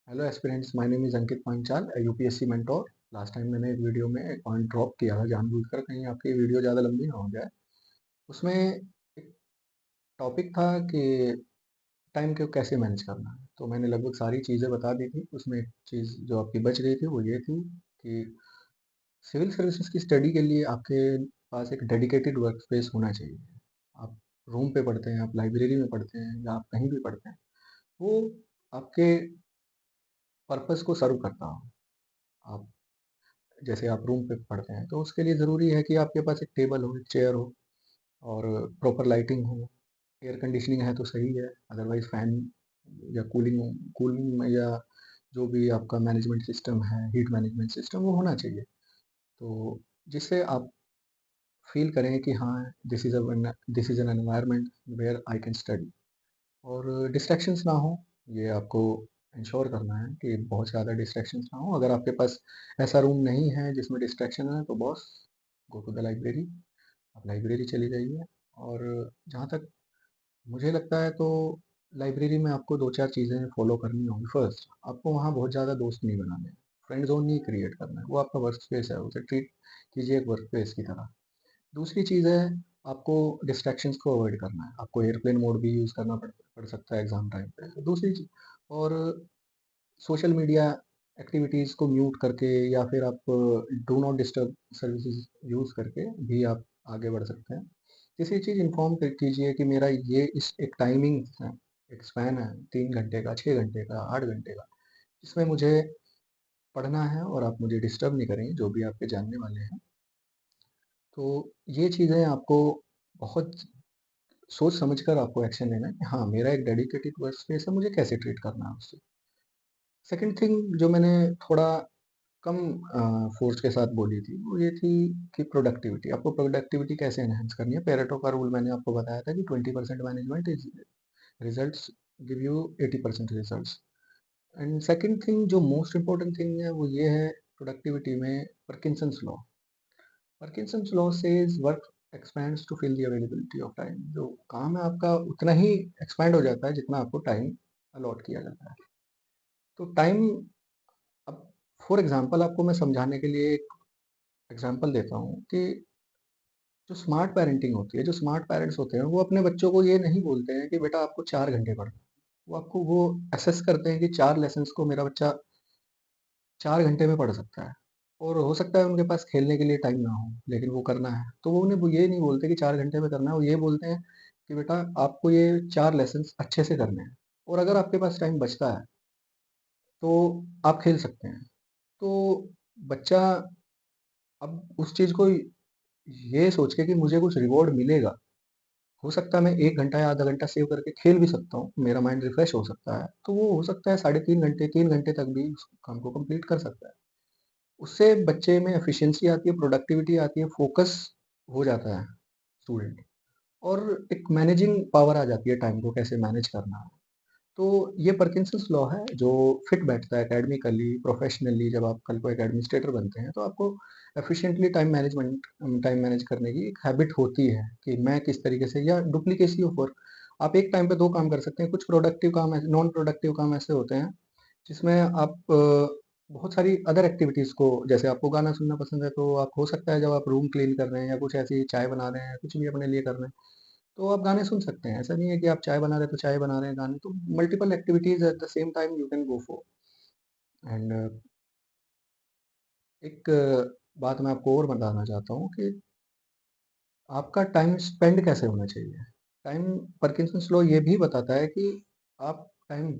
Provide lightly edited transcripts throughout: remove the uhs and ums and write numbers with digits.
Hello aspirants, my name is Ankit Panchal, UPSC mentor. Last time मैंने एक video में एक पॉइंट ड्रॉप किया था जानबूझकर, कहीं आपकी वीडियो ज़्यादा लंबी ना हो जाए। उसमें एक टॉपिक था कि टाइम को कैसे मैनेज करना है। तो मैंने लगभग सारी चीज़ें बता दी थी। उसमें एक चीज़ जो आपकी बच रही थी वो ये थी कि सिविल सर्विसेज की स्टडी के लिए आपके पास एक डेडिकेटेड वर्क स्पेस होना चाहिए। आप रूम पे पढ़ते हैं, आप लाइब्रेरी में पढ़ते हैं या आप कहीं भी पढ़ते हैं, वो आपके पर्पस को सर्व करता हो। आप जैसे आप रूम पे पढ़ते हैं तो उसके लिए ज़रूरी है कि आपके पास एक टेबल हो, एक चेयर हो और प्रॉपर लाइटिंग हो। एयर कंडीशनिंग है तो सही है, अदरवाइज़ फ़ैन या कूलिंग कूलिंग में या जो भी आपका मैनेजमेंट सिस्टम है, हीट मैनेजमेंट सिस्टम वो होना चाहिए। तो जिससे आप फ़ील करें कि हाँ, this is an environment where I can study और डिस्ट्रैक्शंस ना हो। ये आपको इंश्योर करना है कि बहुत ज़्यादा डिस्ट्रैक्शंस ना हो। अगर आपके पास ऐसा रूम नहीं है जिसमें डिस्ट्रैक्शन है तो boss, go to the library. आप लाइब्रेरी चली जाइए। और जहाँ तक मुझे लगता है तो लाइब्रेरी में आपको 2-4 चीज़ें फ़ॉलो करनी होंगी। फर्स्ट, आपको वहाँ बहुत ज़्यादा दोस्त नहीं बनाने हैं, फ्रेंड ज़ोन नहीं क्रिएट करना है। वो आपका वर्क स्पेस है, उसे ट्रीट कीजिए एक वर्क स्पेस की तरह। दूसरी चीज़ है, आपको डिस्ट्रैक्शंस को अवॉइड करना है। आपको एयरप्लेन मोड भी यूज़ करना पड़ सकता है एग्ज़ाम टाइम पे। दूसरी चीज़, और सोशल मीडिया एक्टिविटीज़ को म्यूट करके या फिर आप do not disturb services use करके भी आप आगे बढ़ सकते हैं। तीसरी चीज़, इन्फॉर्म कीजिए कि मेरा ये इस एक टाइमिंग है, एक स्पैन है 3 घंटे का, 6 घंटे का, 8 घंटे का, जिसमें मुझे पढ़ना है और आप मुझे डिस्टर्ब नहीं करेंगे, जो भी आपके जानने वाले हैं। तो ये चीज़ें आपको बहुत सोच समझ कर आपको एक्शन लेना है कि हाँ, मेरा एक डेडिकेटेड वर्क स्पेस है, मुझे कैसे ट्रीट करना है उससे। सेकंड थिंग जो मैंने थोड़ा कम फ़ोर्स के साथ बोली थी, वो ये थी कि प्रोडक्टिविटी, आपको प्रोडक्टिविटी कैसे एनहांस करनी है। पेरेटो का रूल मैंने आपको बताया था कि 20% management is results give you 80% results. And second thing जो मोस्ट इम्पोर्टेंट थिंग है वो ये है प्रोडक्टिविटी में, Parkinson's law. Parkinson's law says work expands to fill the availability of time. जो काम है आपका उतना ही एक्सपैंड हो जाता है जितना आपको टाइम अलॉट किया जाता है। तो टाइम, अब फॉर एग्जांपल आपको मैं समझाने के लिए एक एग्जांपल देता हूँ कि जो स्मार्ट पेरेंटिंग होती है, जो स्मार्ट पेरेंट्स होते हैं, वो अपने बच्चों को ये नहीं बोलते हैं कि बेटा आपको 4 घंटे पढ़ना है। वो असेस करते हैं कि 4 लेसन्स को मेरा बच्चा 4 घंटे में पढ़ सकता है। और हो सकता है उनके पास खेलने के लिए टाइम ना हो, लेकिन वो करना है। तो वो उन्हें वो ये नहीं बोलते कि 4 घंटे में करना है, वो ये बोलते हैं कि बेटा आपको ये 4 लेसन्स अच्छे से करने हैं और अगर आपके पास टाइम बचता है, तो आप खेल सकते हैं। तो बच्चा अब उस चीज़ को ये सोच के कि मुझे कुछ रिवॉर्ड मिलेगा, हो सकता है मैं 1 घंटा या आधा घंटा सेव करके खेल भी सकता हूँ, मेरा माइंड रिफ्रेश हो सकता है, तो वो हो सकता है साढ़े 3 घंटे, 3 घंटे तक भी उस काम को कंप्लीट कर सकता है। उससे बच्चे में एफिशिएंसी आती है, प्रोडक्टिविटी आती है, फोकस हो जाता है स्टूडेंट, और एक मैनेजिंग पावर आ जाती है टाइम को कैसे मैनेज करना है। तो ये पार्किंसंस लॉ है जो फिट बैठता है एकेडमिकली, प्रोफेशनली। जब आप कल को एक एडमिनिस्ट्रेटर बनते हैं तो आपको एफिशिएंटली टाइम मैनेज करने की एक हैबिट होती है कि मैं किस तरीके से, या डुप्लीकेसी ऑफ वर्क, आप एक टाइम पे 2 काम कर सकते हैं। कुछ प्रोडक्टिव काम ऐसे, नॉन प्रोडक्टिव काम ऐसे होते हैं जिसमें आप बहुत सारी अदर एक्टिविटीज़ को, जैसे आपको गाना सुनना पसंद है तो आप, हो सकता है जब आप रूम क्लीन कर रहे हैं या कुछ ऐसी चाय बना रहे हैं, कुछ भी अपने लिए कर रहे हैं, तो आप गाने सुन सकते हैं। ऐसा नहीं है कि आप चाय बना रहे हैं तो चाय बना रहे हैं, गाने तो multiple activities at the same time you can go for. And एक बात मैं आपको और बताना चाहता हूँ कि आपका टाइम स्पेंड कैसे होना चाहिए। टाइम, पार्किंसंस लॉ ये भी बताता है कि आप टाइम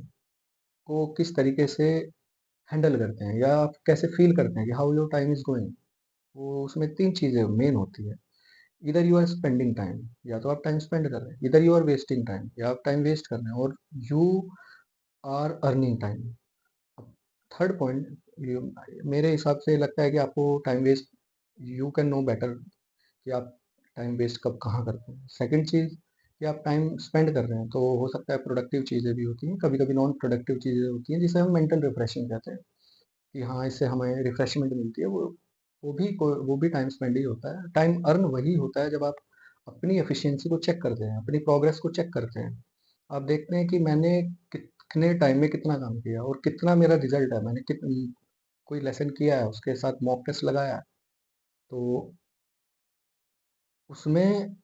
को किस तरीके से हैंडल करते हैं या आप कैसे फ़ील करते हैं कि how your time is going. वो उसमें 3 चीज़ें मेन होती है। Either you are spending time, या तो आप टाइम स्पेंड कर रहे हैं, either you are wasting time, या आप टाइम वेस्ट कर रहे हैं, और यू आर अर्निंग टाइम। अब थर्ड पॉइंट, ये मेरे हिसाब से लगता है कि आपको time waste, you can know better कि आप टाइम वेस्ट कब कहाँ करते हैं। सेकंड चीज़ कि आप टाइम स्पेंड कर रहे हैं, तो हो सकता है प्रोडक्टिव चीज़ें भी होती हैं, कभी-कभी नॉन प्रोडक्टिव चीज़ें होती हैं जिसे हम मेंटल रिफ्रेशिंग कहते हैं कि हाँ, इससे हमें रिफ्रेशमेंट मिलती है। वो भी टाइम स्पेंड ही होता है। टाइम अर्न वही होता है जब आप अपनी एफिशिएंसी को चेक करते हैं, अपनी प्रोग्रेस को चेक करते हैं। आप देखते हैं कि मैंने कित कितने टाइम में कितना काम किया और कितना मेरा रिजल्ट है, मैंने कितनी कोई लेसन किया है, उसके साथ मॉक टेस्ट लगाया है। तो उसमें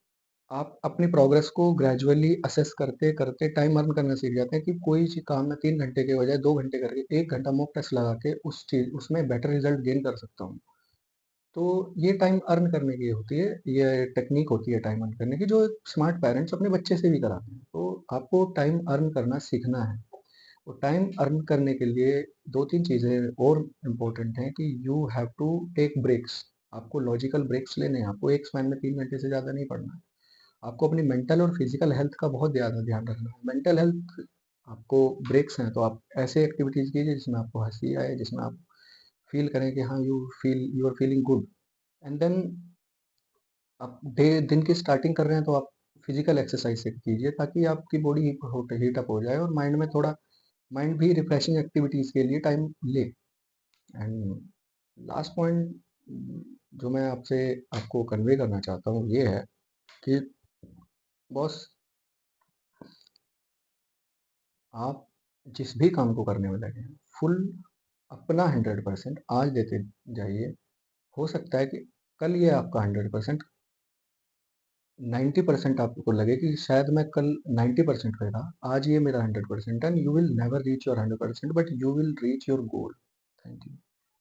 आप अपनी प्रोग्रेस को ग्रेजुअली असेस करते-करते टाइम अर्न करना सीख जाते हैं कि कोई ची काम मैं 3 घंटे के बजाय 2 घंटे करके 1 घंटा मॉक टेस्ट लगा के उस चीज़ उसमें बेटर रिज़ल्ट गेन कर सकता हूँ। तो ये टाइम अर्न करने की होती है, ये टेक्नीक होती है टाइम अर्न करने की, जो स्मार्ट पेरेंट्स अपने बच्चे से भी कराते हैं। तो आपको टाइम अर्न करना सीखना है। और टाइम अर्न करने के लिए 2-3 चीज़ें और इम्पोर्टेंट हैं कि you have to take breaks. आपको लॉजिकल ब्रेक्स लेने हैं, आपको एक स्पैन में 3 घंटे से ज़्यादा नहीं पढ़ना है। आपको अपनी मेंटल और फिजिकल हेल्थ का बहुत ज़्यादा ध्यान रखना है। मेंटल हेल्थ आपको ब्रेक्स हैं, तो आप ऐसे एक्टिविटीज़ कीजिए जिसमें आपको हँसी आए, जिसमें आप फ़ील करें कि हाँ, you are feeling good. And then आप दिन की स्टार्टिंग कर रहे हैं तो आप फिजिकल एक्सरसाइज से कीजिए, ताकि आपकी बॉडी हीट अप हो जाए और माइंड में थोड़ा माइंड भी रिफ्रेशिंग एक्टिविटीज़ के लिए टाइम ले। एंड लास्ट पॉइंट जो मैं आपसे आपको कन्वे करना चाहता हूँ ये है कि बॉस, आप जिस भी काम को करने में लगे हैं, फुल अपना 100% आज देते जाइए। हो सकता है कि कल ये आपका 100% 90% आपको लगे कि शायद मैं कल 90% पे था, आज ये मेरा 100% and you will never reach your 100% but you will reach your goal. Thank you.